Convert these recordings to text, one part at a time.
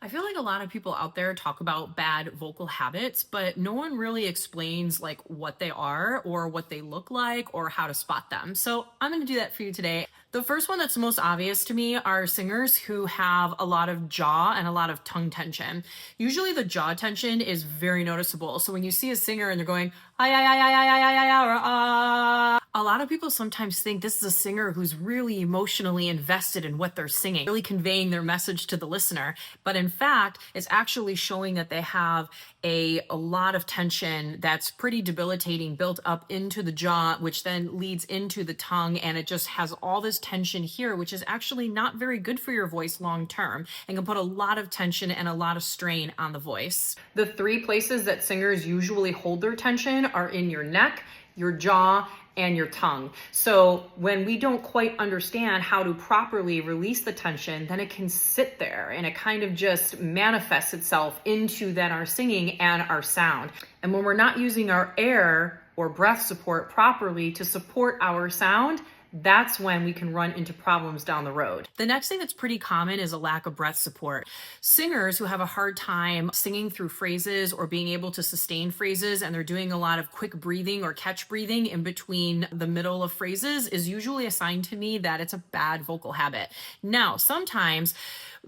I feel like a lot of people out there talk about bad vocal habits, but no one really explains like what they are or what they look like or how to spot them. So I'm going to do that for you today. The first one that's most obvious to me are singers who have a lot of jaw and a lot of tongue tension. Usually the jaw tension is very noticeable. So when you see a singer and they're going, ay, ay, ay, ay, ay, ay, ay, ay, or a lot of people sometimes think this is a singer who's really emotionally invested in what they're singing, really conveying their message to the listener. But in fact, it's actually showing that they have a lot of tension that's pretty debilitating built up into the jaw, which then leads into the tongue. And it just has all this tension here, which is actually not very good for your voice long term and can put a lot of tension and a lot of strain on the voice. The three places that singers usually hold their tension are in your neck, your jaw, and your tongue. So when we don't quite understand how to properly release the tension, then it can sit there and it kind of just manifests itself into then our singing and our sound. And when we're not using our air or breath support properly to support our sound, that's when we can run into problems down the road. The next thing that's pretty common is a lack of breath support. Singers who have a hard time singing through phrases or being able to sustain phrases, and they're doing a lot of quick breathing or catch breathing in between the middle of phrases, is usually a sign to me that it's a bad vocal habit. Now, sometimes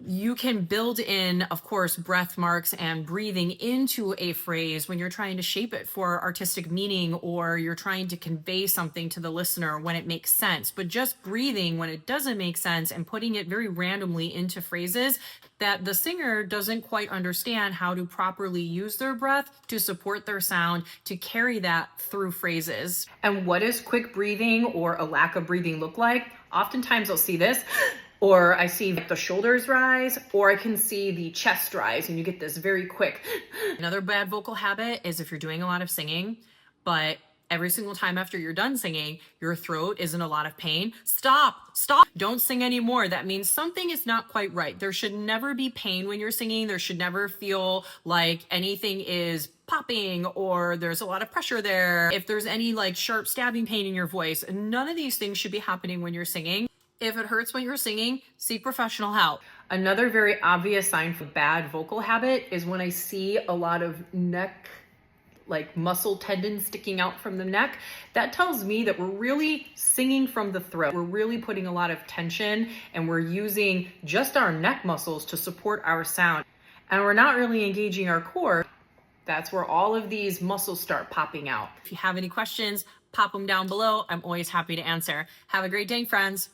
you can build in, of course, breath marks and breathing into a phrase when you're trying to shape it for artistic meaning or you're trying to convey something to the listener when it makes sense. But just breathing when it doesn't make sense and putting it very randomly into phrases that the singer doesn't quite understand how to properly use their breath to support their sound, to carry that through phrases. And what does quick breathing or a lack of breathing look like? Oftentimes I'll see this. Or I see the shoulders rise, or I can see the chest rise, and you get this very quick. Another bad vocal habit is if you're doing a lot of singing, but every single time after you're done singing, your throat is in a lot of pain. Stop, don't sing anymore. That means something is not quite right. There should never be pain when you're singing. There should never feel like anything is popping or there's a lot of pressure there. If there's any like sharp stabbing pain in your voice, none of these things should be happening when you're singing. If it hurts when you're singing, seek professional help. Another very obvious sign for bad vocal habit is when I see a lot of neck, like muscle tendons sticking out from the neck. That tells me that we're really singing from the throat. We're really putting a lot of tension and we're using just our neck muscles to support our sound. And we're not really engaging our core. That's where all of these muscles start popping out. If you have any questions, pop them down below. I'm always happy to answer. Have a great day, friends.